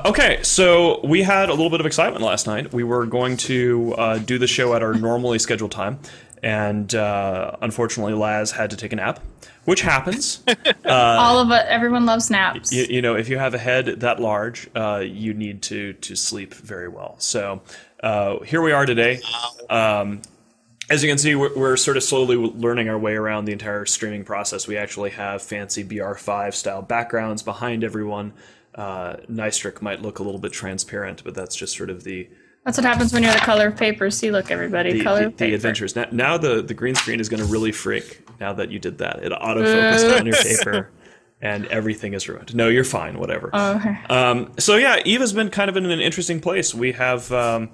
Okay, so we had a little bit of excitement last night. We were going to do the show at our normally scheduled time, and unfortunately, Laz had to take a nap, which happens. All of it. Everyone loves naps. You know, if you have a head that large, you need to sleep very well. So here we are today. As you can see, we're sort of slowly learning our way around the entire streaming process. We actually have fancy BR5 style backgrounds behind everyone. Nystrik might look a little bit transparent, but that's just sort of the... That's what happens when you're the color of paper. See, look, everybody, color of paper. The adventures. Now the green screen is going to really freak now that you did that. It autofocused on your paper, and everything is ruined. No, you're fine, whatever. Oh, okay. So yeah, Eva's been kind of in an interesting place. We have... sort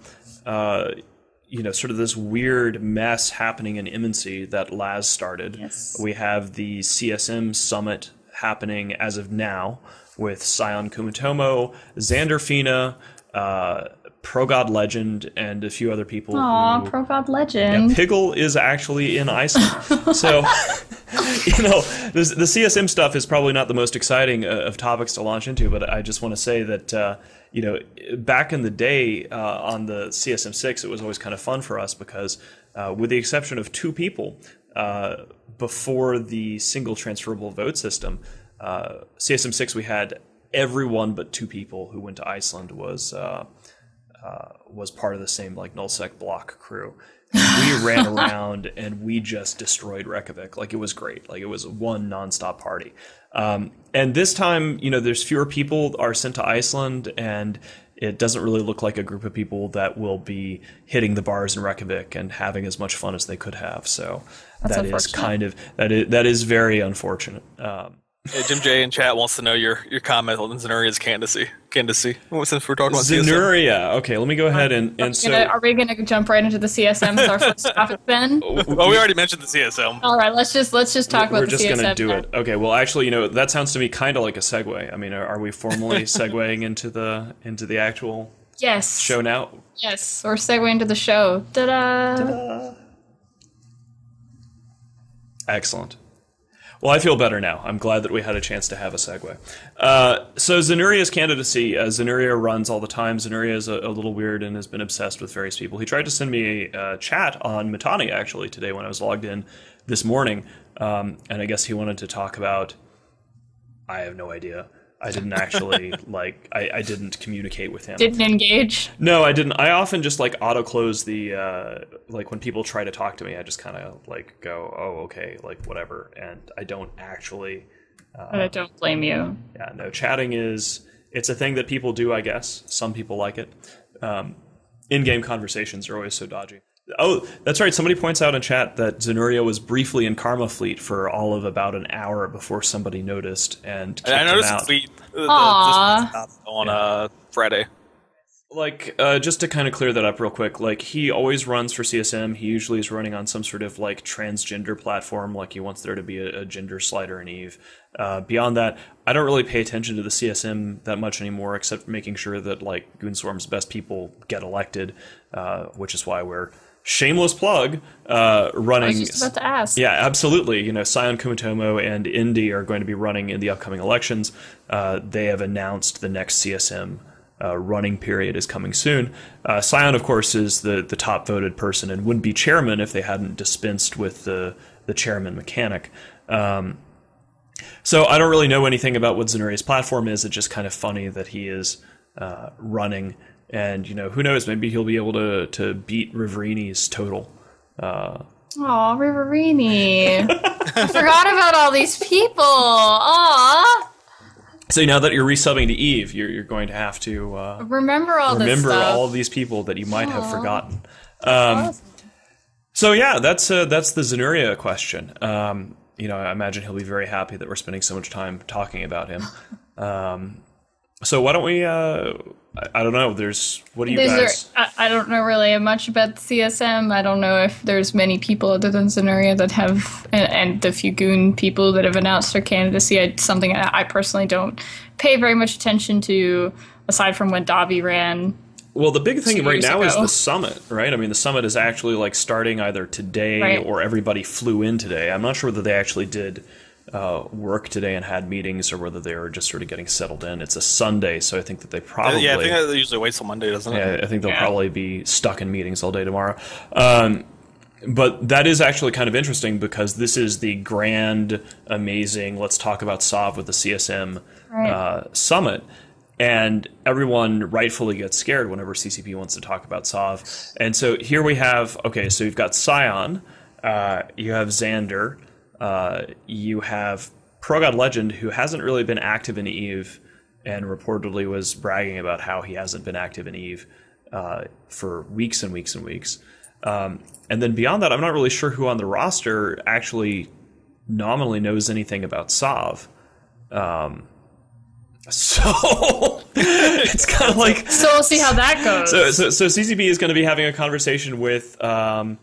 of this weird mess happening in Immensea that Laz started. Yes. We have the CSM summit happening as of now with Sion Kumitomo, Xander Fina, ProGod Legend, and a few other people. Aw, ProGod Legend. Yeah, Piggle is actually in Iceland. So, the CSM stuff is probably not the most exciting of topics to launch into, but I just want to say that, back in the day on the CSM6, it was always kind of fun for us because, with the exception of two people, before the single transferable vote system, CSM6 we had everyone but two people who went to Iceland was part of the same like nullsec block crew. And we ran around and we just destroyed Reykjavik. Like it was great. Like it was one nonstop party. And this time, there's fewer people are sent to Iceland, and it doesn't really look like a group of people that will be hitting the bars in Reykjavik and having as much fun as they could have. So that is very unfortunate. Jim J in chat wants to know your comment on Zenuria's candidacy. Since we're talking about Zenuria. Okay, let me go ahead and are we going to jump right into the CSM as our first topic then? Well, we already mentioned the CSM. All right, let's just talk about the CSM. We're just going to do it. Okay, well, actually, that sounds to me kind of like a segue. I mean, are we formally segueing into the actual show now? Yes, we're segueing into the show. Ta-da! Ta-da! Excellent. Well, I feel better now. I'm glad that we had a chance to have a segue. So Zenuria's candidacy. Zenuria runs all the time. Zenuria is a little weird and has been obsessed with various people. He tried to send me a chat on Mittani, actually, today when I was logged in this morning. And I guess he wanted to talk about... I have no idea. I didn't actually, I didn't communicate with him. Didn't engage? No, I didn't. I often just, auto-close the, when people try to talk to me, I just kind of, go, oh, okay, whatever. And I don't actually... I don't blame you. Yeah, no, chatting it's a thing that people do, I guess. Some people like it. In-game conversations are always so dodgy. Oh, that's right. Somebody points out in chat that Zenuria was briefly in Karma Fleet for all of about an hour before somebody noticed and kicked I noticed him out. Fleet on Friday. Just to kind of clear that up real quick, he always runs for CSM. He usually is running on some sort of transgender platform, he wants there to be a gender slider in Eve. Beyond that, I don't really pay attention to the CSM that much anymore, except making sure that Goonswarm's best people get elected, which is why we're shameless plug running. I was just about to ask. Yeah, absolutely. Sion Kumitomo and Indy are going to be running in the upcoming elections. They have announced the next CSM running period is coming soon. Sion, of course, is the top voted person and wouldn't be chairman if they hadn't dispensed with the chairman mechanic. So I don't really know anything about what Zenuria's platform is. It's just kind of funny that he is running. And, who knows, maybe he'll be able to beat Riverini's total. Aw, Riverini. I forgot about all these people. Aw. So now that you're resubbing to Eve, you're going to have to remember all of these people that you might have forgotten. So yeah, that's the Zenuria question. I imagine he'll be very happy that we're spending so much time talking about him. So why don't we... I don't know. What do you guys... I don't know really much about the CSM. I don't know if there's many people other than Zenuria that have... And the few Goon people that have announced their candidacy. Something I personally don't pay very much attention to, aside from when Davi ran. Well, the big thing right now is the summit, right? I mean, the summit is actually starting either today or everybody flew in today. I'm not sure whether they actually did work today and had meetings, or whether they were just sort of getting settled in. It's a Sunday, so I think that they probably... Yeah, I think that usually waits till Monday, doesn't it? Yeah, I think they'll probably be stuck in meetings all day tomorrow. But that is actually kind of interesting, because this is the grand, amazing, let's talk about SOV with the CSM summit. And everyone rightfully gets scared whenever CCP wants to talk about SOV. And so here we have, okay, so you've got Scion, you have Xander, you have ProGod Legend, who hasn't really been active in EVE, and reportedly was bragging about how he hasn't been active in EVE for weeks and weeks and weeks. And then beyond that, I'm not really sure who on the roster actually nominally knows anything about SOV. So it's kind of like... So we'll see how that goes. So CCP is going to be having a conversation with, a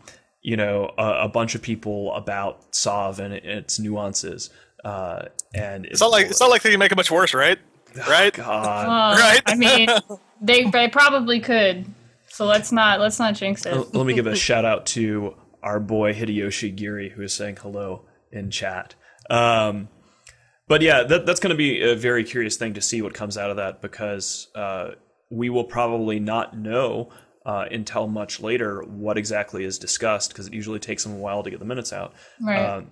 bunch of people about SOV and its nuances. And it's not like they can make it much worse, right? Right? God. Right? I mean, they probably could. So let's not jinx it. Let me give a shout out to our boy Hideyoshi Giri, who is saying hello in chat. But yeah, that's going to be a very curious thing to see what comes out of that, because we will probably not know until much later what exactly is discussed, because it usually takes them a while to get the minutes out. Right.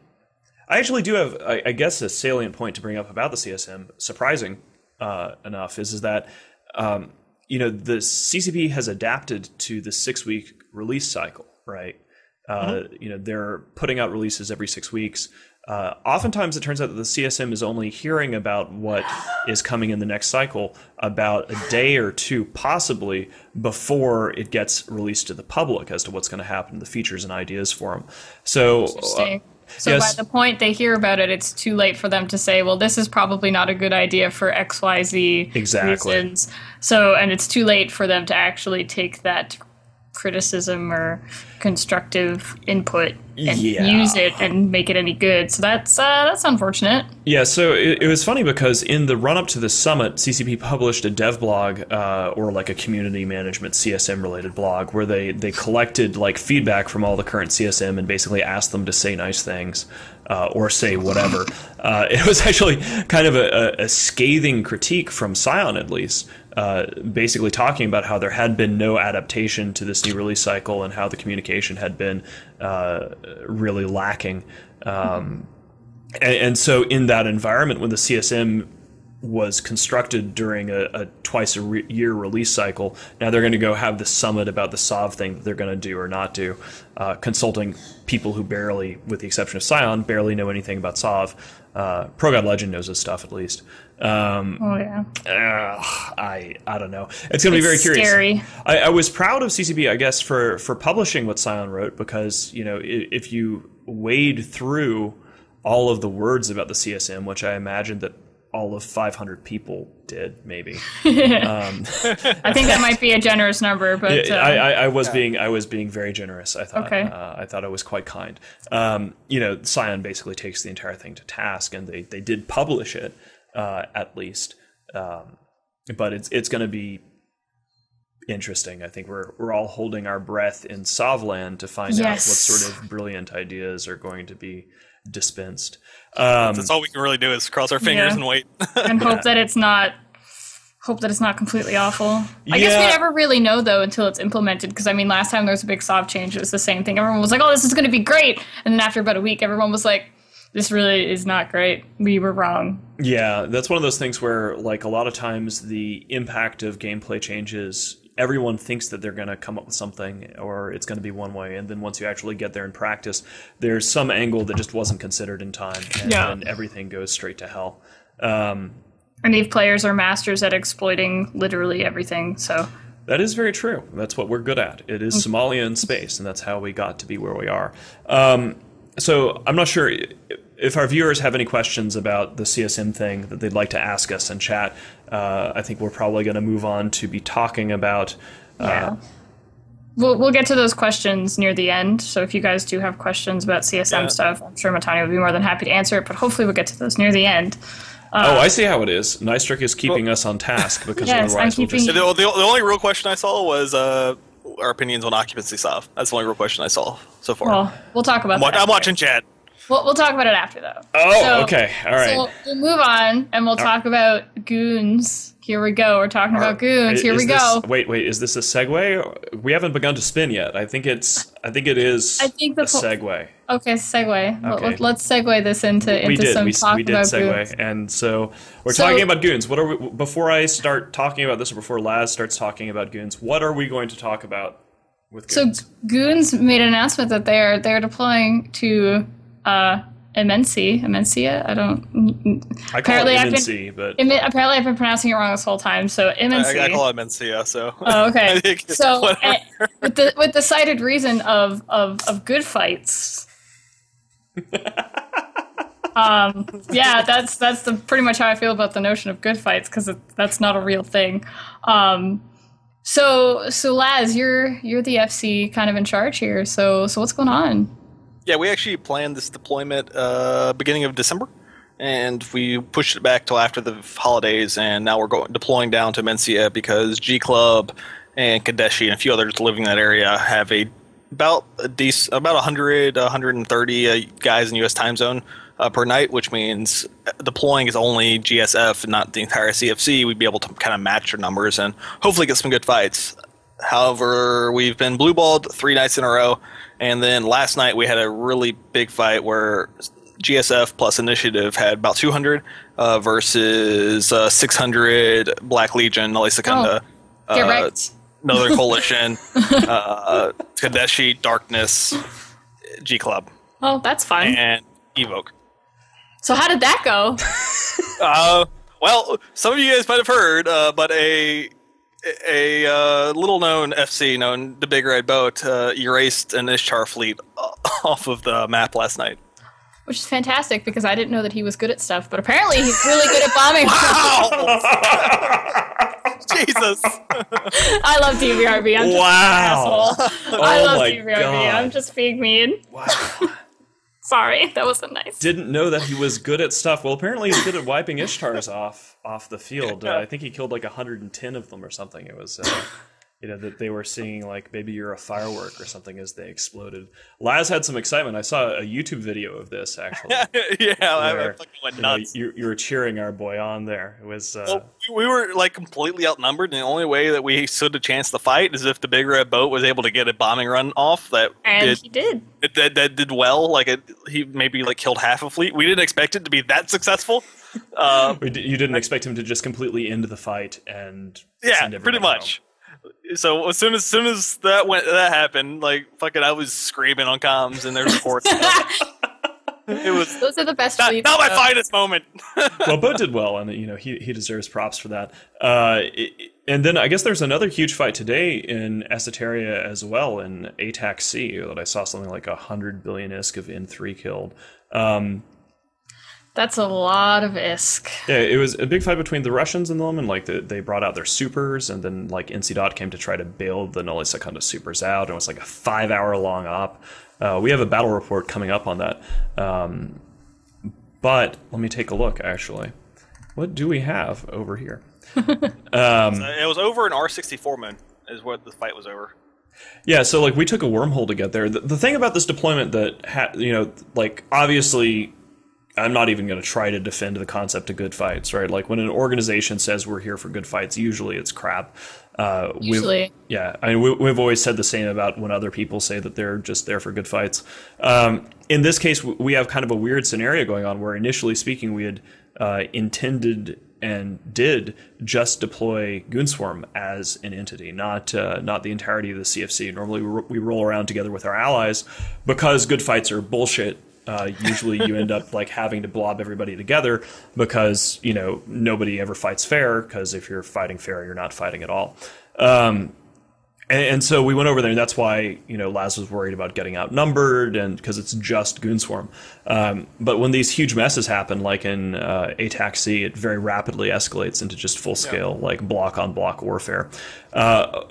I actually do have, I guess, a salient point to bring up about the CSM, surprising enough, is that the CCP has adapted to the 6-week release cycle, right? They're putting out releases every 6 weeks. Oftentimes it turns out that the CSM is only hearing about what is coming in the next cycle about a day or two, possibly, before it gets released to the public as to what's going to happen, the features and ideas for them. So, So yes. By the point they hear about it, it's too late for them to say, well, this is probably not a good idea for XYZ reasons. So, and it's too late for them to actually take that criticism or constructive input and use it and make it any good. So that's unfortunate. Yeah, so it was funny because in the run-up to the summit, CCP published a dev blog, or like a community management CSM-related blog, where they collected like feedback from all the current CSM and basically asked them to say nice things or say whatever. It was actually kind of a scathing critique from Scion, at least, basically talking about how there had been no adaptation to this new release cycle and how the communication had been really lacking. And so in that environment, when the CSM was constructed during a twice-a-year release cycle, now they're going to go have this summit about the SOV thing that they're going to do or not do, consulting people who barely, with the exception of Scion, barely know anything about SOV. ProGod Legend knows his stuff, at least. I don't know. It's going to be very curious. Scary. I was proud of CCP, I guess, for publishing what Scion wrote, because if you wade through all of the words about the CSM, which I imagine that all of 500 people did, maybe. I think that might be a generous number, but I was being very generous. I thought. Okay. I thought I was quite kind. Scion basically takes the entire thing to task, and they did publish it at least. But it's going to be interesting. I think we're all holding our breath in Sovland to find out what sort of brilliant ideas are going to be dispensed. That's all we can really do is cross our fingers and wait and hope that it's not completely awful. I guess we never really know though until it's implemented, because I mean last time there was a big SOV change, it was the same thing. Everyone was like, oh, this is going to be great, and then after about a week everyone was like, this really is not great, we were wrong. Yeah, that's one of those things where like a lot of times the impact of gameplay changes, everyone thinks that they're going to come up with something or it's going to be one way, and then once you actually get there in practice, there's some angle that just wasn't considered in time, and then everything goes straight to hell. And EVE players are masters at exploiting literally everything, so... That is very true. That's what we're good at. It is Somalia in space, and that's how we got to be where we are. So I'm not sure if our viewers have any questions about the CSM thing that they'd like to ask us in chat. I think we're probably going to move on to be talking about... We'll get to those questions near the end, so if you guys do have questions about CSM stuff, I'm sure Mittani would be more than happy to answer it, but hopefully we'll get to those near the end. I see how it is. Nystrik is keeping us on task, because otherwise we'll just... The only real question I saw was our opinions on occupancy SOV. That's the only real question I saw so far. Well, we'll talk about that. I'm watching chat. We'll talk about it after, though. Oh, okay. All right. So we'll move on, and we'll talk about goons. Here we go. We're talking about goons. Here we go. Wait. Is this a segue? We haven't begun to spin yet. I think it is a segue. Okay, segue. Okay. Let's segue this into some talk we did about segue, goons. and so we're talking about goons. What are we? Before I start talking about this, or before Laz starts talking about goons, what are we going to talk about with goons? So goons made an announcement that they're deploying to Imencia. I call it Imency, but apparently I've been pronouncing it wrong this whole time. So Imency. I call it Imencia. So. Oh, okay. So with the cited reason of good fights. Yeah, that's pretty much how I feel about the notion of good fights, because that's not a real thing. So Laz, you're the FC kind of in charge here. So what's going on? Yeah, we actually planned this deployment beginning of December, and we pushed it back till after the holidays, and now we're deploying down to Mencia because G Club and Kadeshi and a few others living in that area have about 100, 130 guys in U.S. time zone per night, which means deploying is only GSF and not the entire CFC. We'd be able to kind of match our numbers and hopefully get some good fights. However, we've been blue-balled 3 nights in a row, and then last night we had a really big fight where GSF plus Initiative had about 200 versus 600 Black Legion, Nali Secunda, Northern Coalition, Kadeshi, Darkness, G Club. Oh, that's fun. And Evoke. So how did that go? Well, some of you guys might have heard, but a little-known FC known the Big Red Boat erased an Ishtar fleet off of the map last night. Which is fantastic, because I didn't know that he was good at stuff, but apparently he's really good at bombing. Wow! Jesus! I love DBRB. I'm just an asshole. I love DBRB. God. I'm just being mean. Wow. Sorry, that wasn't nice. Didn't know that he was good at stuff. Well, apparently he's good at wiping Ishtars off the field. I think he killed like 110 of them or something. It was, that they were singing like "Baby You're a Firework" or something as they exploded. Laz had some excitement. I saw a YouTube video of this actually. Yeah, where, I fucking went nuts. You were cheering our boy on there. It was. Well, we were like completely outnumbered, and the only way that we stood a chance to fight is if the Big Red Boat was able to get a bombing run off. He did. That did well. He maybe like killed half a fleet. We didn't expect it to be that successful. You didn't expect him to just completely end the fight and send pretty much. Home. So as soon as that happened, like fucking, I was screaming on comms and there's reports. It was those are the best. Not my finest moment. Well, Bo did well, and he deserves props for that. And then I guess there's another huge fight today in Esoteria as well in ATAC C that I saw something like 100 billion ISK of N3 killed. That's a lot of ISK. Yeah, it was a big fight between the Russians and them, and like they brought out their supers, and then like NC Dot came to try to bail the Noli Secunda supers out, and it was like a 5-hour long op. We have a battle report coming up on that, but let me take a look. Actually, what do we have over here? It was over in R64 moon is what the fight was over. Yeah, so like we took a wormhole to get there. The thing about this deployment that like obviously. I'm not even going to try to defend the concept of good fights, right? Like when an organization says we're here for good fights, usually it's crap. Usually. We've always said the same about when other people say that they're just there for good fights. In this case, we have kind of a weird scenario going on where initially speaking, we had intended and did just deploy Goonswarm as an entity, not the entirety of the CFC. Normally we roll around together with our allies because good fights are bullshit. Usually you end up like having to blob everybody together because, nobody ever fights fair, because if you're fighting fair, you're not fighting at all. And so we went over there, and that's why, Laz was worried about getting outnumbered, and because it's just Goonswarm. But when these huge messes happen, like in ATAC C, it very rapidly escalates into just full-scale, like block-on-block warfare. I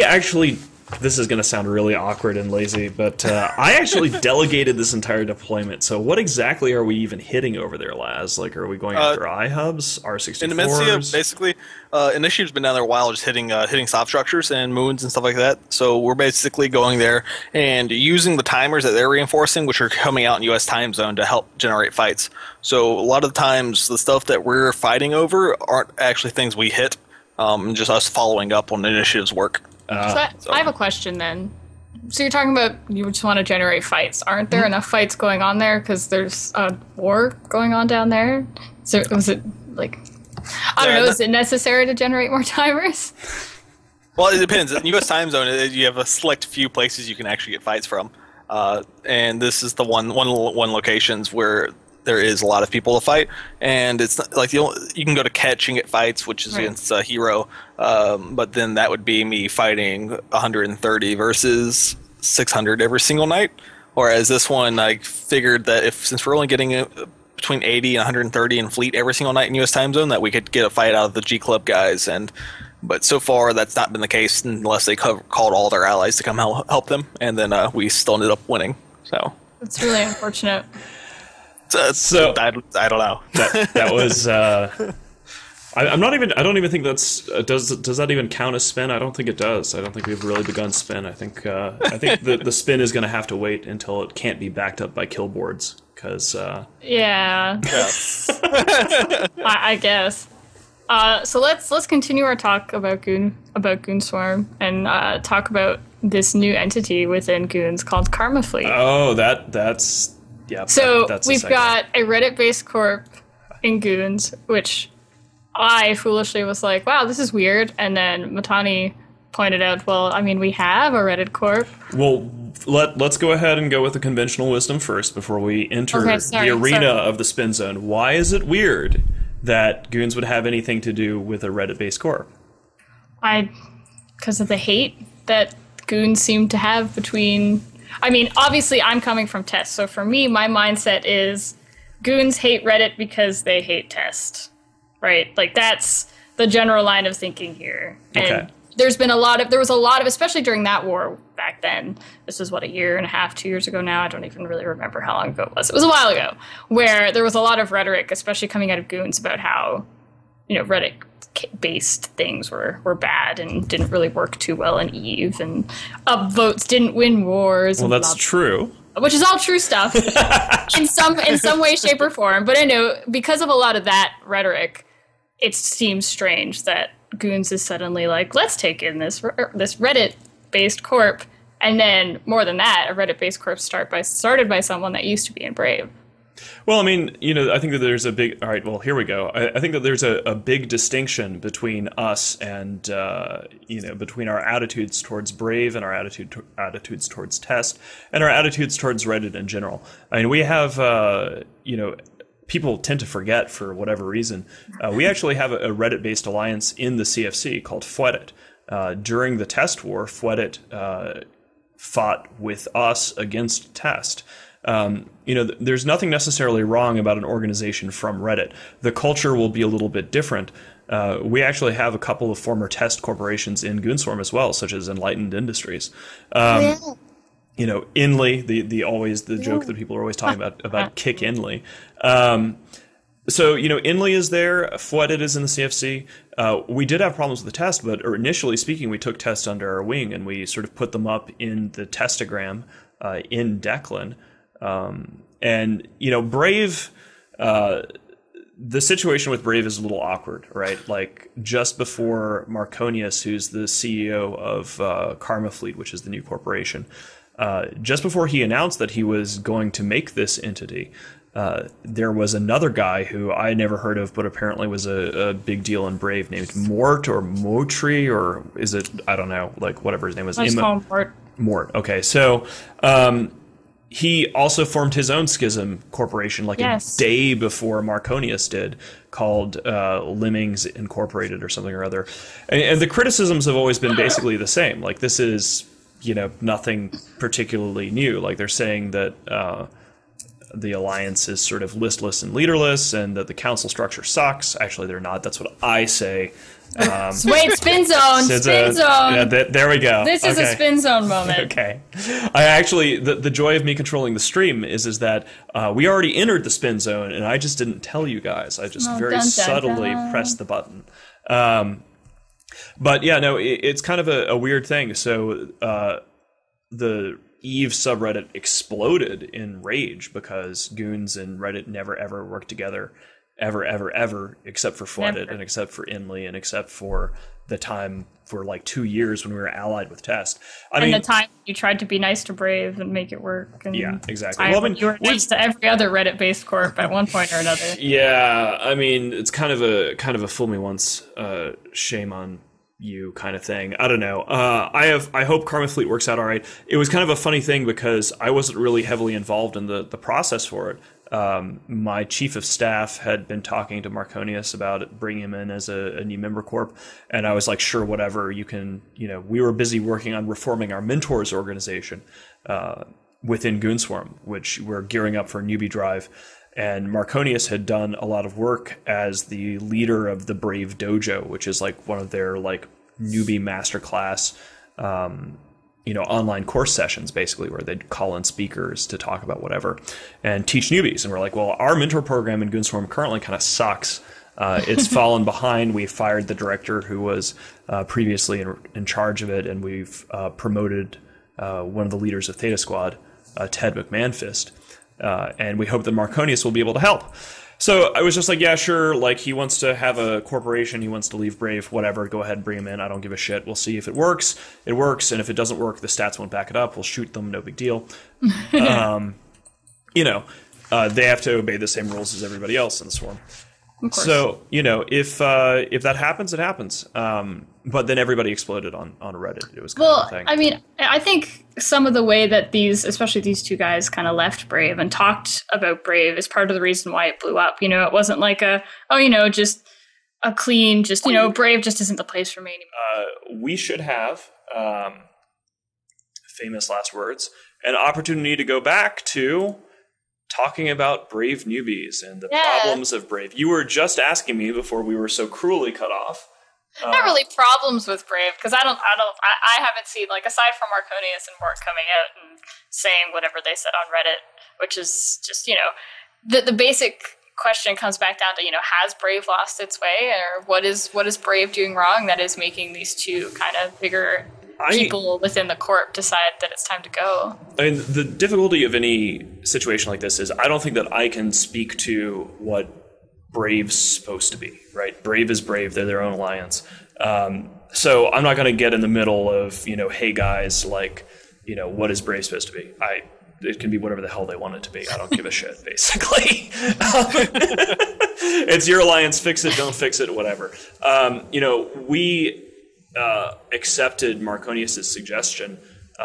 actually this is going to sound really awkward and lazy, but I actually delegated this entire deployment. So what exactly are we even hitting over there, Laz? Like, are we going after iHubs, R64s? In Dementia, basically, Initiative's been down there a while, just hitting soft structures and moons and stuff like that. So we're basically going there and using the timers that they're reinforcing, which are coming out in U.S. time zone to help generate fights. So a lot of the times, the stuff that we're fighting over aren't actually things we hit, just us following up on Initiative's work. I have a question then. So you're talking about you just want to generate fights. Aren't there enough fights going on there because there's a war going on down there? So was it like, I don't know, is it necessary to generate more timers? Well, it depends. In U.S. time zone, you have a select few places you can actually get fights from. And this is the one locations where there is a lot of people to fight, and it's not, like you can go to catch and get fights, which is against a hero, but then that would be me fighting 130 versus 600 every single night. Whereas this one, I figured that since we're only getting between 80 and 130 in fleet every single night in U.S. time zone, that we could get a fight out of the G Club guys, but so far that's not been the case unless they called all their allies to come help them, and then we still ended up winning. So it's really unfortunate. So I don't know. That was. I'm not even. I don't even think that's. Does that even count as spin? I don't think it does. I don't think we've really begun spin. I think the spin is going to have to wait until it can't be backed up by kill boards. Because yeah. I guess. So let's continue our talk about Goonswarm and talk about this new entity within Goons called Karma Fleet. Oh, that's. Yeah, so we've got a Reddit-based corp in Goons, which I foolishly was like, wow, this is weird. And then Mittani pointed out, well, I mean, we have a Reddit corp. Well, let's go ahead and go with the conventional wisdom first before we enter the arena of the spin zone. Why is it weird that Goons would have anything to do with a Reddit-based corp? Because of the hate that Goons seem to have between... I mean, obviously, I'm coming from Test, so for me, my mindset is Goons hate Reddit because they hate Test, right? Like, that's the general line of thinking here. And there was a lot of, especially during that war back then, this was, what, a year and a half, 2 years ago now? I don't even really remember how long ago it was. It was a while ago, where there was a lot of rhetoric, especially coming out of Goons, about how, Reddit-based things were bad and didn't really work too well in EVE, and upvotes didn't win wars. Well, that's true. Which is all true stuff in some way, shape, or form. But I know because of a lot of that rhetoric, it seems strange that Goons is suddenly like, let's take in this Reddit-based corp, and then more than that, a Reddit-based corp started by someone that used to be in Brave. Well, I mean, I think that there's a big... All right, well, here we go. I think that there's a big distinction between us and, between our attitudes towards Brave and our attitudes towards Test and our attitudes towards Reddit in general. I mean, we have, people tend to forget for whatever reason. We actually have a Reddit-based alliance in the CFC called Fweddit. During the Test war, Fweddit fought with us against Test. There's nothing necessarily wrong about an organization from Reddit. The culture will be a little bit different. We actually have a couple of former Test corporations in Goonswarm as well, such as Enlightened Industries. Inley, the joke that people are always talking about Kick Inley. So, Inley is there, Fweddit is in the CFC. We did have problems with the Test, but initially speaking, we took Test under our wing and we sort of put them up in the Testagram in Declan. Brave, the situation with Brave is a little awkward, right? Like, just before Marconius, who's the CEO of Karma Fleet, which is the new corporation, just before he announced that he was going to make this entity, there was another guy who I never heard of, but apparently was a big deal in Brave, named Mort or Motri, or is it, I don't know, like whatever his name was. Let's call him Mort. Mort, okay. So, he also formed his own schism corporation a day before Marconius did, called Lemmings Incorporated or something or other. And the criticisms have always been basically the same. Like, this is, nothing particularly new. Like, they're saying that the alliance is sort of listless and leaderless, and that the council structure sucks. Actually, they're not. That's what I say. Wait, spin zone, spin zone. Yeah, there we go. This is a spin zone moment. Okay. I actually, the joy of me controlling the stream is that we already entered the spin zone, and I just didn't tell you guys. I just very subtly pressed the button. But yeah, no, it's kind of a weird thing. So the Eve subreddit exploded in rage because Goons and Reddit never ever worked together, ever, except for Flooded and except for Inley and except for the time for like 2 years when we were allied with Test. I mean, the time you tried to be nice to Brave and make it work. And yeah, exactly. Well, I mean, you were nice to every other Reddit-based corp at one point or another. Yeah, I mean, it's kind of a fool me once, shame on you kind of thing. I don't know. I hope Karma Fleet works out all right. It was kind of a funny thing because I wasn't really heavily involved in the process for it. My chief of staff had been talking to Marconius about it, bringing him in as a new member corp, and I was like, sure, whatever, you can, we were busy working on reforming our mentors organization within Goonswarm, which we're gearing up for newbie drive. And Marconius had done a lot of work as the leader of the Brave Dojo, which is like one of their like newbie masterclass, online course sessions, basically, where they'd call in speakers to talk about whatever and teach newbies. And we're like, well, our mentor program in Goonswarm currently kind of sucks. It's fallen behind. We fired the director who was previously in charge of it, and we've promoted one of the leaders of Theta Squad, Ted McMahonfist. And we hope that Marconius will be able to help. So I was just like, yeah, sure. Like, he wants to have a corporation. He wants to leave Brave, whatever. Go ahead and bring him in. I don't give a shit. We'll see if it works. It works. And if it doesn't work, the stats won't back it up. We'll shoot them. No big deal. They have to obey the same rules as everybody else in the Swarm. So, if that happens, it happens. But then everybody exploded on Reddit. It was kind of a thing. I mean, I think some of the way that especially these two guys kind of left Brave and talked about Brave is part of the reason why it blew up. It wasn't like just a clean, Brave just isn't the place for me anymore. We should have, famous last words, an opportunity to go back to talking about Brave newbies and the problems of Brave. You were just asking me before we were so cruelly cut off. Not really problems with Brave, because I haven't seen, like, aside from Marconius and Mort coming out and saying whatever they said on Reddit, which is just, the basic question comes back down to, has Brave lost its way, or what is Brave doing wrong that is making these two kind of bigger people within the corp decide that it's time to go? I mean, the difficulty of any situation like this is I don't think that I can speak to what Brave's supposed to be, right? Brave is Brave. They're their own alliance. So I'm not going to get in the middle of, hey guys, like, what is Brave supposed to be? It can be whatever the hell they want it to be. I don't give a shit, basically. It's your alliance. Fix it, don't fix it, whatever. We accepted Marconius' suggestion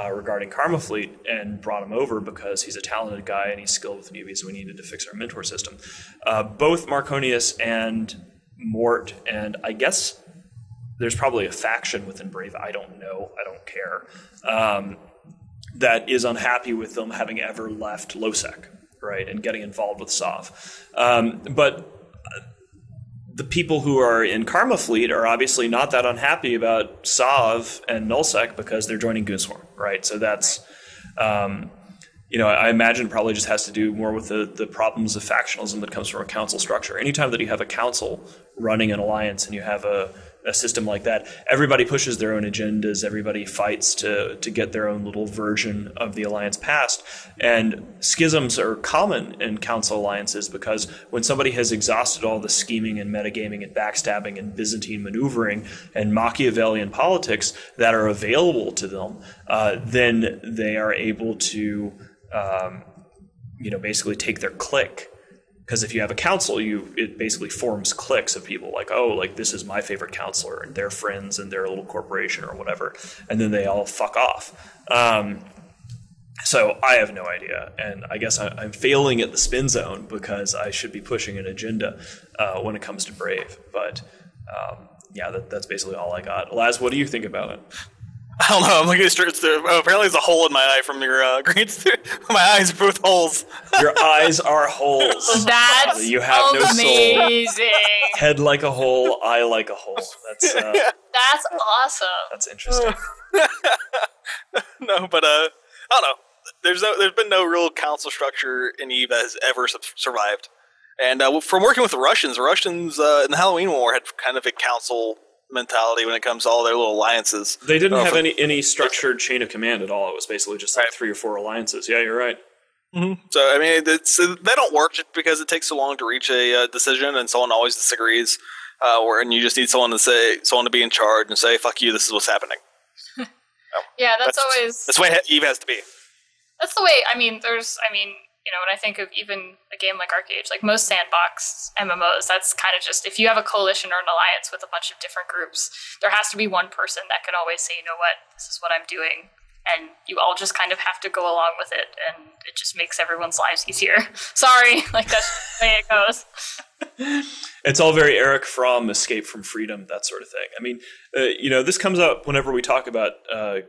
regarding Karma Fleet and brought him over because he's a talented guy and he's skilled with newbies. We needed to fix our mentor system. Both Marconius and Mort, and I guess there's probably a faction within Brave, I don't know, I don't care, that is unhappy with them having ever left LoSec, right, and getting involved with SOV. But the people who are in Karma Fleet are obviously not that unhappy about SOV and NullSec because they're joining Goonswarm, right? So that's, I imagine probably just has to do more with the problems of factionalism that comes from a council structure. Anytime that you have a council running an alliance and you have a system like that, everybody pushes their own agendas, everybody fights to get their own little version of the alliance passed. And schisms are common in council alliances because when somebody has exhausted all the scheming and metagaming and backstabbing and Byzantine maneuvering and Machiavellian politics that are available to them, then they are able to basically take their clique. Because if you have a council, it basically forms cliques of people like, oh, like this is my favorite counselor and their friends and their little corporation or whatever. And then they all fuck off. So I have no idea. And I guess I'm failing at the spin zone because I should be pushing an agenda when it comes to Brave. But that's basically all I got. Laz, what do you think about it? I don't know. I'm looking straight. Apparently, there's a hole in my eye from your green. My eyes are both holes. Your eyes are holes. That's You have no soul. amazing. Head like a hole, eye like a hole. That's That's awesome. that's interesting. No, but I don't know. There's been no real council structure in EVE that has ever survived. And from working with the Russians in the Halloween War had kind of a council mentality when it comes to all their little alliances. They didn't have any structured chain of command at all. It was basically just like 3 or 4 alliances. Yeah, you're right. Mm-hmm. So I mean, they don't work just because it takes so long to reach a decision, and someone always disagrees. And you just need someone to be in charge and say, "Fuck you, this is what's happening." Yeah, that's the way EVE has to be. That's the way. When I think of even a game like ArcheAge, like most sandbox MMOs, that's kind of just, if you have a coalition or an alliance with a bunch of different groups, there has to be one person that can always say, you know what, this is what I'm doing. And you all just kind of have to go along with it, and it just makes everyone's lives easier. Sorry, like that's the way it goes. It's all very Eric Fromm, Escape from Freedom, that sort of thing. I mean, this comes up whenever we talk about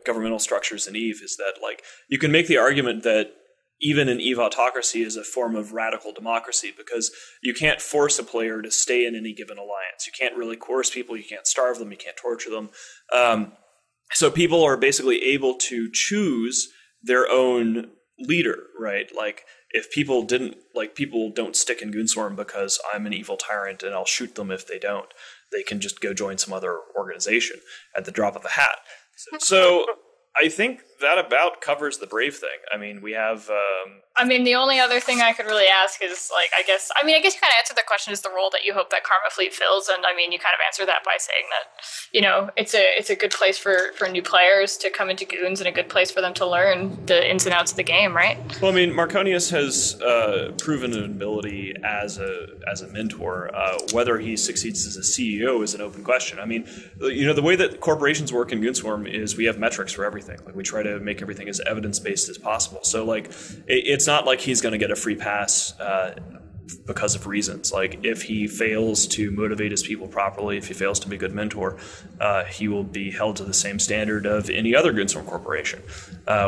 governmental structures in EVE, is that like you can make the argument that even an EVE autocracy is a form of radical democracy, because you can't force a player to stay in any given alliance. You can't really coerce people. You can't starve them. You can't torture them. So people are basically able to choose their own leader, right? Like if people don't stick in Goonswarm because I'm an evil tyrant and I'll shoot them if they don't. They can just go join some other organization at the drop of a hat. So I think that about covers the Brave thing. I mean, we have... the only other thing I could really ask is, like, I guess you kind of answered the question, is the role that you hope that Karma Fleet fills, and, you kind of answered that by saying that, it's a good place for new players to come into Goons and a good place for them to learn the ins and outs of the game, right? Well, Marconius has proven an ability as a mentor. Whether he succeeds as a CEO is an open question. The way that corporations work in Goonswarm is we have metrics for everything. Like, we try to make everything as evidence-based as possible. So, like, it's not like he's going to get a free pass because of reasons. Like, if he fails to motivate his people properly, if he fails to be a good mentor, he will be held to the same standard of any other Goonswarm corporation,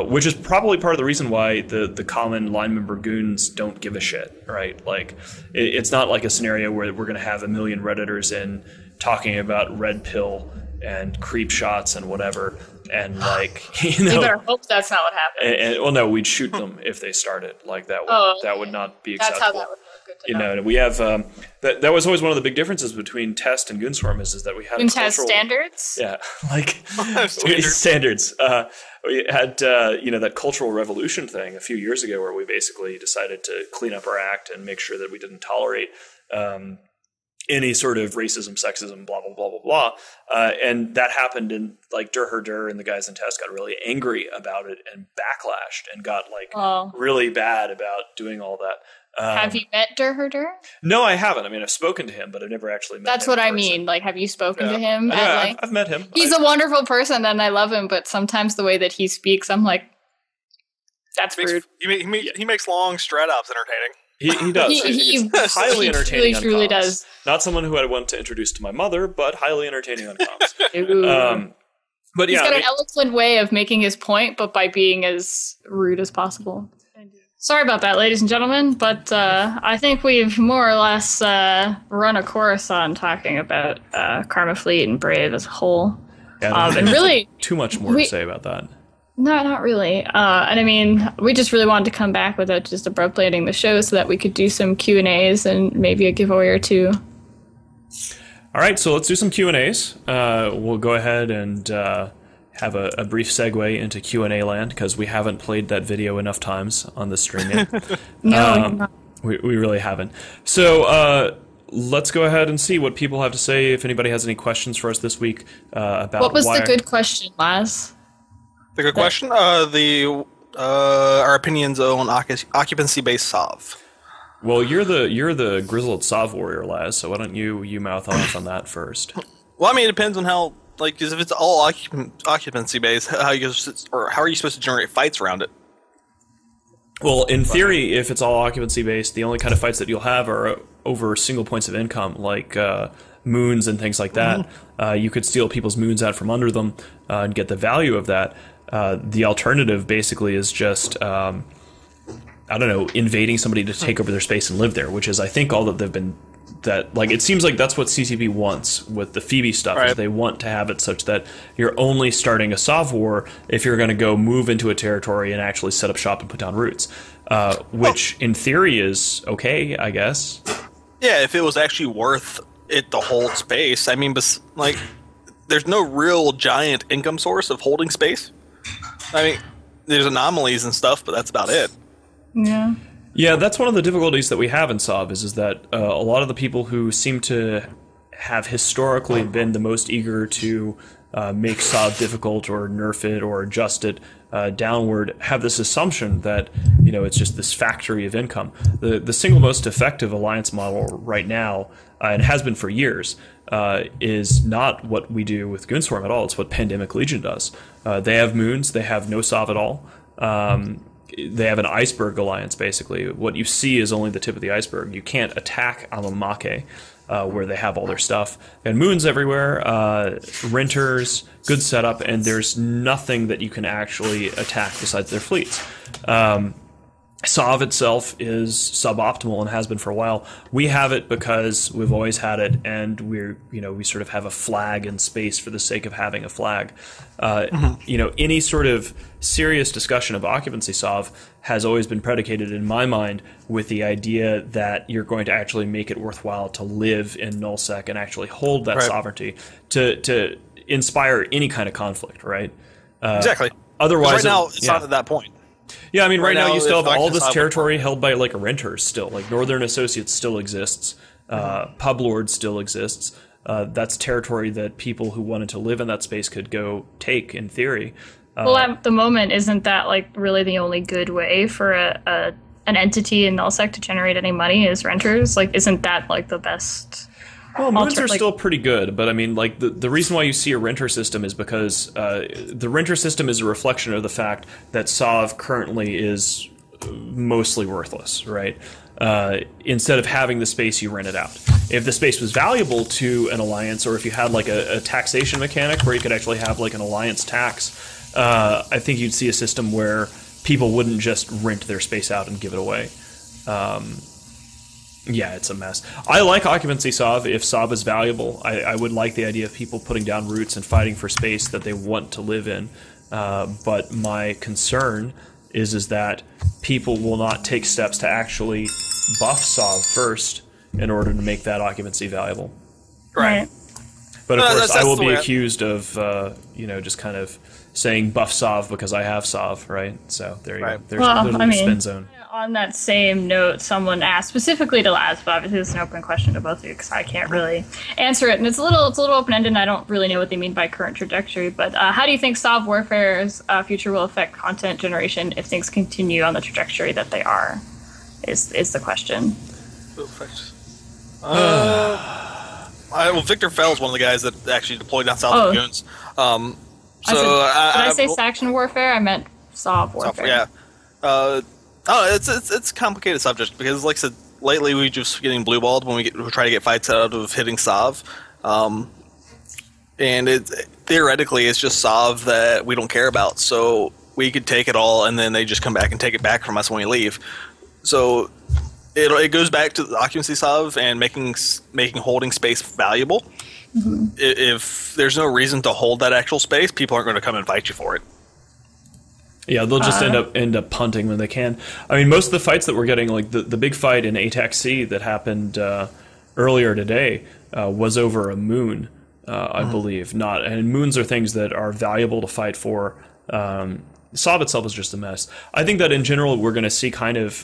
which is probably part of the reason why the common line member goons don't give a shit, right? Like, it's not like a scenario where we're going to have a million Redditors in talking about red pill and creep shots and whatever. And like, you better hope that's not what happened. No, we'd shoot them if they started. Like that would not be acceptable. That's how that would look. Good to know. We have that was always one of the big differences between test and Goonswarm is that we had test standards. Yeah, like standards. We had that cultural revolution thing a few years ago where we basically decided to clean up our act and make sure that we didn't tolerate any sort of racism, sexism, blah, blah, blah, blah, blah. And that happened, and like Dur and the guys in test got really angry about it and backlashed and got really bad about doing all that. Have you met Dur? No, I haven't. I've spoken to him, but I've never actually met him. That's what I mean. Like, have you spoken to him? Yeah, I've met him. He's a wonderful person, and I love him, but sometimes the way that he speaks, I'm like, that's rude. He makes long strat ops entertaining. He does. He's highly entertaining. He truly does. Not someone who I want to introduce to my mother, but highly entertaining on comms. But he's got an eloquent way of making his point, but by being as rude as possible. Sorry about that, ladies and gentlemen, but I think we've more or less run a course on talking about Karma Fleet and Brave as a whole. Yeah, and really, too much more to say about that. No, not really. And we just really wanted to come back without just abruptly ending the show so that we could do some Q&As and maybe a giveaway or two. All right, so let's do some Q&As. We'll go ahead and have a brief segue into Q&A land because we haven't played that video enough times on the stream yet. No, we really haven't. So let's go ahead and see what people have to say. If anybody has any questions for us this week about what was the good question, Laz? The good question? Our opinions on occupancy-based SOV. Well, you're the grizzled SOV warrior, Laz. So why don't you mouth off on that first? Well, it depends on how. Because if it's all occupancy-based, how are you supposed to generate fights around it? Well, in theory, if it's all occupancy-based, the only kind of fights that you'll have are over single points of income, like moons and things like that. You could steal people's moons out from under them and get the value of that. The alternative basically is just, I don't know, invading somebody to take over their space and live there, which is, I think, all that they've been. That, like, it seems like that's what CCP wants with the Phoebe stuff. Is they want to have it such that you're only starting a Sov war if you're going to go move into a territory and actually set up shop and put down roots, which in theory is okay, I guess. Yeah, if it was actually worth it to hold space. I mean, like, there's no real giant income source of holding space. I mean, there's anomalies and stuff, but that's about it. Yeah. Yeah, that's one of the difficulties that we have in Sov is that a lot of the people who seem to have historically been the most eager to make Sov difficult or nerf it or adjust it downward have this assumption that, you know, it's just this factory of income. The single most effective alliance model right now, and has been for years, is not what we do with Goonswarm at all. It's what Pandemic Legion does. They have moons. They have no Sov at all. They have an iceberg alliance, basically. What you see is only the tip of the iceberg. You can't attack Amamake, where they have all their stuff. And moons everywhere, renters, good setup, and there's nothing that you can actually attack besides their fleets. Sov itself is suboptimal and has been for a while. We have it because we've always had it, and we sort of have a flag in space for the sake of having a flag. Any sort of serious discussion of occupancy Sov has always been predicated in my mind with the idea that you're going to actually make it worthwhile to live in nullsec and actually hold that sovereignty to inspire any kind of conflict, right? Exactly. Otherwise, right now it's not at that point. Yeah, I mean, right now you still have all this territory held by, like, renters still. Like, Northern Associates still exists. Pub Lord still exists. That's territory that people who wanted to live in that space could go take, in theory. Well, at the moment, isn't that, like, really the only good way for an entity in nullsec to generate any money is renters? Like, isn't that, like, the best... Well, moons are still pretty good, but I mean, like, the reason why you see a renter system is because the renter system is a reflection of the fact that Sov currently is mostly worthless, right? Instead of having the space, you rent it out. If the space was valuable to an alliance, or if you had, like, a taxation mechanic where you could actually have, like, an alliance tax, I think you'd see a system where people wouldn't just rent their space out and give it away. Yeah, it's a mess. I like occupancy Sov if Sov is valuable. I would like the idea of people putting down roots and fighting for space that they want to live in. But my concern is that people will not take steps to actually buff Sov first in order to make that occupancy valuable. Right. But of course, I will be accused of, just kind of saying buff Sov because I have Sov, right? So there you go. There's a little spin zone. On that same note, someone asked specifically to Laz, but obviously it's an open question to both of you because I can't really answer it, and it's a little open-ended, and I don't really know what they mean by current trajectory. But how do you think Sov Warfare's future will affect content generation if things continue on the trajectory that they are? Is the question. Well, Victor Fell is one of the guys that actually deployed down south of Goons. Did I say Faction Warfare? I meant Sov Warfare. Yeah. It's a complicated subject because, like I said, lately we just getting blue-balled when we try to get fights out of hitting Sov. And theoretically it's just Sov that we don't care about, so we could take it all and then they just come back and take it back from us when we leave. So it goes back to the occupancy Sov and making holding space valuable. Mm-hmm. If there's no reason to hold that actual space, people aren't going to come and fight you for it. Yeah, they'll just end up punting when they can. I mean, most of the fights that we're getting, like the big fight in ATAC C that happened earlier today, was over a moon, I believe. And moons are things that are valuable to fight for. Sov itself is just a mess. I think that in general we're going to see kind of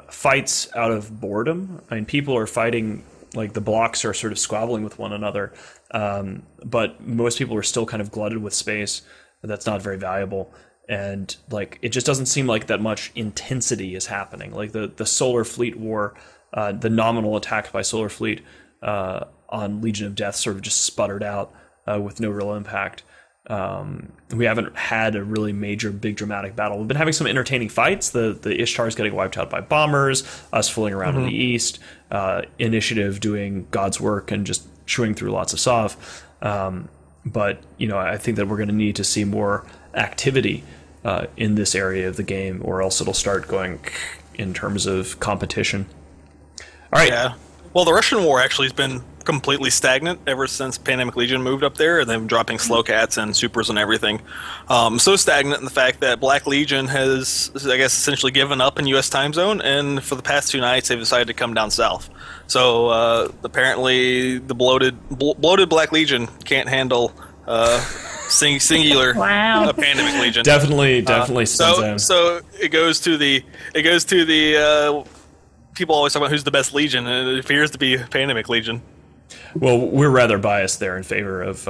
fights out of boredom. I mean, people are fighting, like the blocks are sort of squabbling with one another, but most people are still kind of glutted with space. That's not very valuable. And like it just doesn't seem like that much intensity is happening. Like the Solar Fleet war, the nominal attack by Solar Fleet on Legion of Death sort of just sputtered out with no real impact. We haven't had a really major, big, dramatic battle. We've been having some entertaining fights. The Ishtar's getting wiped out by bombers, us fooling around in the east, Initiative doing God's work and just chewing through lots of SOV. But I think that we're going to need to see more activity in this area of the game, or else it'll start going in terms of competition. All right. Yeah. Well, the Russian war actually has been completely stagnant ever since Pandemic Legion moved up there, and they've been dropping slow cats and supers and everything. So stagnant in the fact that Black Legion has, I guess, essentially given up in U.S. time zone, and for the past 2 nights they've decided to come down south. So apparently the bloated Black Legion can't handle singular Pandemic Legion. Definitely so it goes to the people always talk about who's the best Legion, and it appears to be Pandemic Legion. Well, we're rather biased there in favor of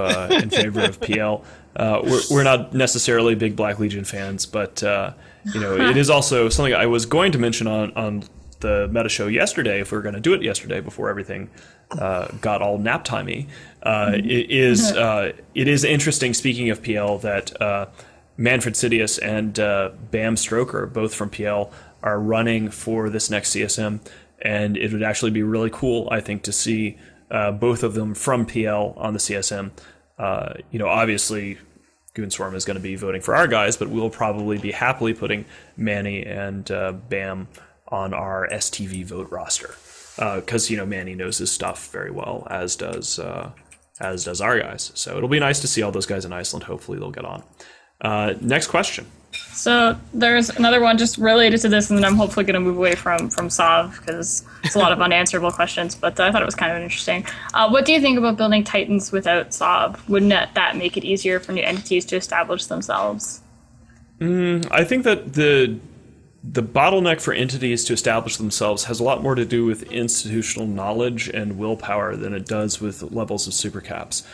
PL. We're not necessarily big Black Legion fans, but it is also something I was going to mention on the Meta Show yesterday, if we were going to do it yesterday before everything got all nap timey. It is interesting, speaking of PL, that Manfred Sidious and Bam Stroker, both from PL, are running for this next CSM, and it would actually be really cool, I think, to see both of them from PL on the CSM. Obviously Goonswarm is going to be voting for our guys, but we'll probably be happily putting Manny and Bam on our STV vote roster, because Manny knows his stuff very well, as does our guys. So it'll be nice to see all those guys in Iceland. Hopefully they'll get on. Next question. So there's another one just related to this, and then I'm hopefully going to move away from SOV, because it's a lot of unanswerable questions, but I thought it was kind of interesting. What do you think about building Titans without SOV? Wouldn't that make it easier for new entities to establish themselves? I think that the bottleneck for entities to establish themselves has a lot more to do with institutional knowledge and willpower than it does with levels of supercaps.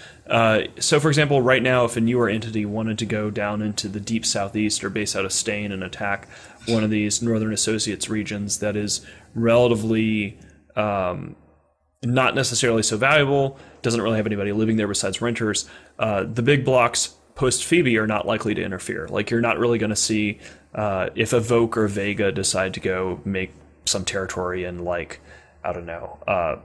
So, for example, right now, if a newer entity wanted to go down into the deep southeast or base out of Stain and attack one of these Northern Associates regions that is relatively not necessarily so valuable, doesn't really have anybody living there besides renters, the big blocks post-Phoebe are not likely to interfere. Like, you're not really going to see if Evoke or Vega decide to go make some territory in, like, I don't know,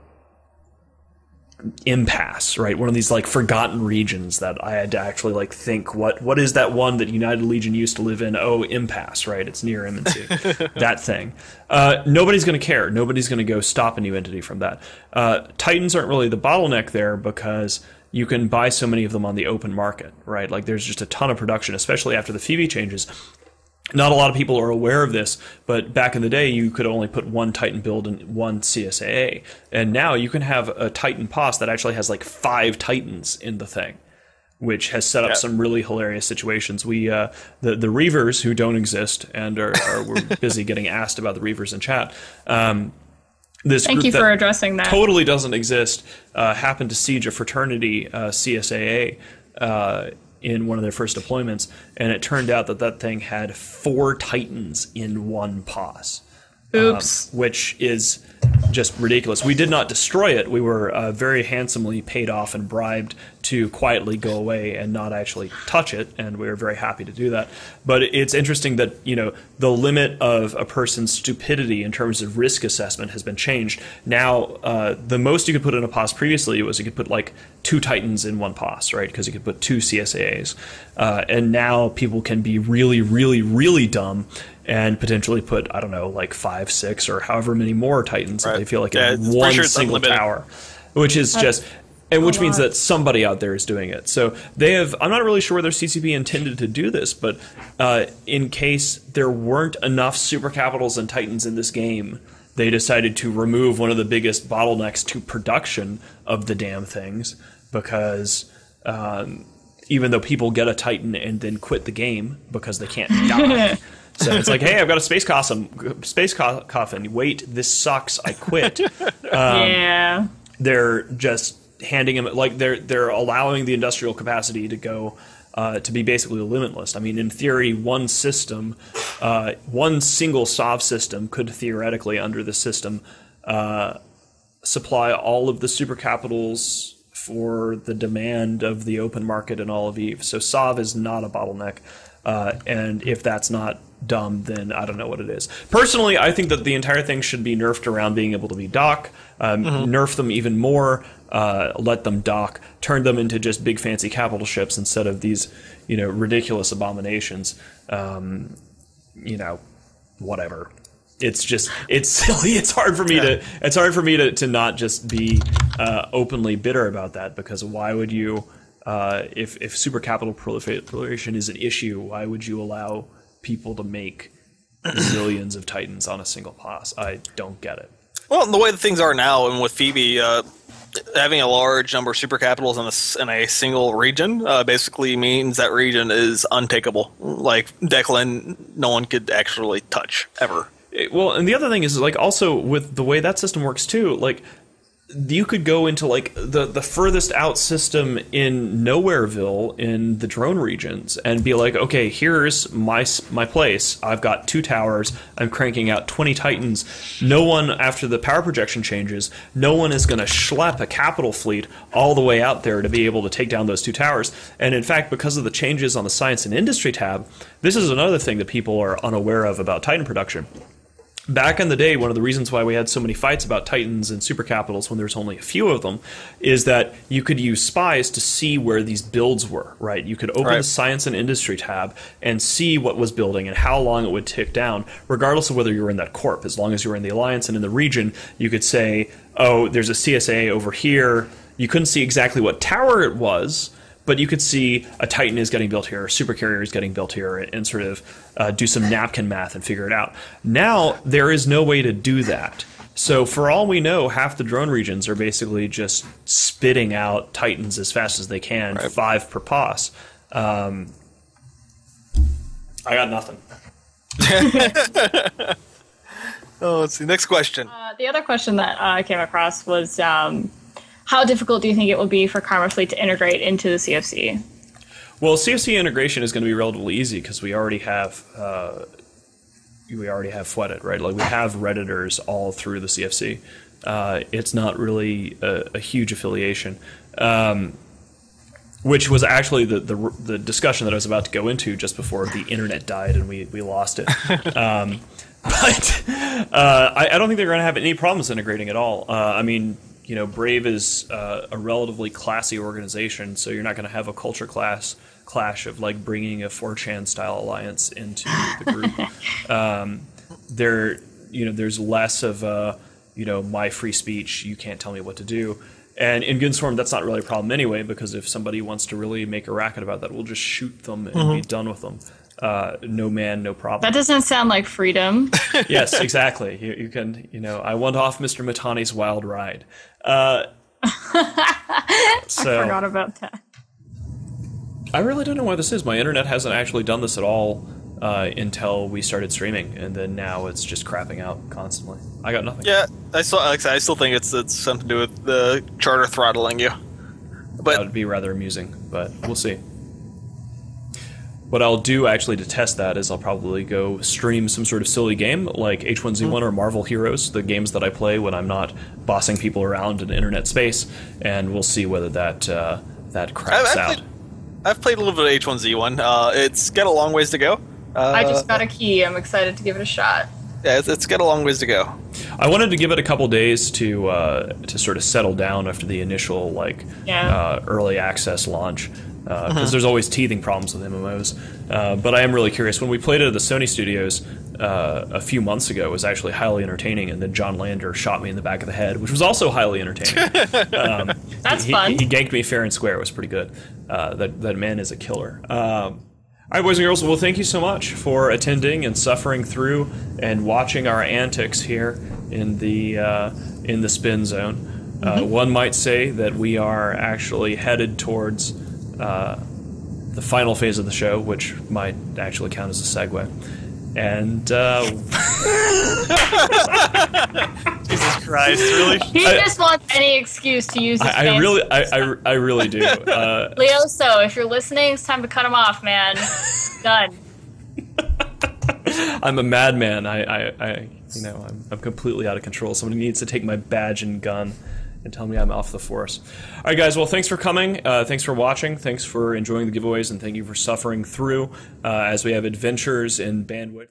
Impasse, right? One of these, like, forgotten regions that I had to actually, like, think, what is that one that United Legion used to live in? Oh, Impasse, right? It's near MNC. That thing. Nobody's going to care. Nobody's going to go stop a new entity from that. Titans aren't really the bottleneck there, because you can buy so many of them on the open market, right? Like, there's just a ton of production, especially after the Phoebe changes. Not a lot of people are aware of this, but back in the day, you could only put one Titan build in one CSAA. And now you can have a Titan POS that actually has like 5 Titans in the thing, which has set up some really hilarious situations. We the Reavers, who don't exist and we're busy getting asked about the Reavers in chat. Thank you for addressing that. Totally doesn't exist. Happened to siege a fraternity CSAA in one of their first deployments, and it turned out that thing had 4 Titans in one POS. Oops. Which is just ridiculous. We did not destroy it. We were very handsomely paid off and bribed to quietly go away and not actually touch it, and we were very happy to do that. But it's interesting that, the limit of a person's stupidity in terms of risk assessment has been changed. Now, the most you could put in a POS previously was you could put like 2 Titans in one POS, right? Because you could put 2 CSAAs. And now people can be really, really, really dumb and potentially put, I don't know, like 5, 6, or however many more Titans that they feel like in one single tower, which is just... And which means that somebody out there is doing it. So they have... I'm not really sure whether CCP intended to do this, but in case there weren't enough super capitals and Titans in this game, they decided to remove one of the biggest bottlenecks to production of the damn things, because even though people get a Titan and then quit the game because they can't die... So it's like, hey, I've got a space coffin. Wait, this sucks. I quit. Yeah. They're just handing them, like, they're allowing the industrial capacity to go to be basically limitless. I mean, in theory, one system, one single SOV system could theoretically, under the system, supply all of the super capitals for the demand of the open market and all of EVE. So SOV is not a bottleneck. And if that's not dumb, then I don't know what it is. Personally, I think that the entire thing should be nerfed around being able to be dock, nerf them even more, let them dock, turn them into just big fancy capital ships instead of these, ridiculous abominations. Whatever. It's silly. It's hard for me to not just be openly bitter about that, because why would you, if super capital proliferation is an issue, why would you allow people to make zillions of Titans on a single pass? I don't get it. Well, the way that things are now, and with Phoebe having a large number of super capitals in a single region, basically means that region is untakeable. Like Declan, no one could actually touch ever. Well, and the other thing is, like, also with the way that system works too, like, you could go into like the furthest out system in Nowhereville in the drone regions and be like, okay, here's my place. I've got 2 towers. I'm cranking out 20 Titans. No one, after the power projection changes, no one is going to schlep a capital fleet all the way out there to be able to take down those 2 towers. And in fact, because of the changes on the Science and Industry tab, this is another thing that people are unaware of about Titan production. Back in the day, one of the reasons why we had so many fights about Titans and super capitals when there's only a few of them is that you could use spies to see where these builds were, right? You could open the Science and Industry tab and see what was building and how long it would tick down, regardless of whether you were in that corp. As long as you were in the Alliance and in the region, you could say, oh, there's a CSA over here. You couldn't see exactly what tower it was, but you could see a Titan is getting built here, a super carrier is getting built here, and sort of do some napkin math and figure it out. Now, there is no way to do that. So for all we know, half the drone regions are basically just spitting out Titans as fast as they can, 5 per pass. I got nothing. Let's see. Next question. The other question that I came across was... how difficult do you think it will be for Karma Fleet to integrate into the CFC? Well, CFC integration is going to be relatively easy because we already have Fweddit, right? Like we have Redditors all through the CFC. It's not really a huge affiliation, which was actually the discussion that I was about to go into just before the internet died and we lost it. But I don't think they're going to have any problems integrating at all. I mean, Brave is a relatively classy organization, so you're not going to have a culture clash of like bringing a 4chan style alliance into the group. There's less of my free speech. You can't tell me what to do. And in Goonswarm, that's not really a problem anyway, because if somebody wants to really make a racket about that, we'll just shoot them and be done with them. No man, no problem. That doesn't sound like freedom. Yes, exactly. You can, I want off Mr. Mittani's wild ride. I forgot about that. I really don't know why this is. My internet hasn't actually done this at all until we started streaming, and then now it's just crapping out constantly. I got nothing. Yeah, I still think it's something to do with the charter throttling you. But that would be rather amusing, but we'll see. What I'll do actually to test that is I'll probably go stream some sort of silly game like H1Z1 or Marvel Heroes, the games that I play when I'm not bossing people around in internet space, and we'll see whether that craps out. I've played a little bit of H1Z1. It's got a long ways to go. I just got a key. I'm excited to give it a shot. Yeah, it's got a long ways to go. I wanted to give it a couple days to sort of settle down after the initial early access launch. Because there's always teething problems with MMOs. But I am really curious. When we played it at the Sony studios a few months ago, it was actually highly entertaining, and then John Lander shot me in the back of the head, which was also highly entertaining. That's fun. He ganked me fair and square. It was pretty good. That man is a killer. All right, boys and girls, well, thank you so much for attending and suffering through and watching our antics here in the spin zone. One might say that we are actually headed towards the final phase of the show, which might actually count as a segue. And Jesus Christ, really? He just wants any excuse to use his I really do. Leo, so if you're listening, it's time to cut him off, man. Done. I'm a madman. I'm completely out of control. Somebody needs to take my badge and gun and tell me I'm off the force. All right, guys. Well, thanks for coming. Thanks for watching. Thanks for enjoying the giveaways, and thank you for suffering through as we have adventures in bandwidth.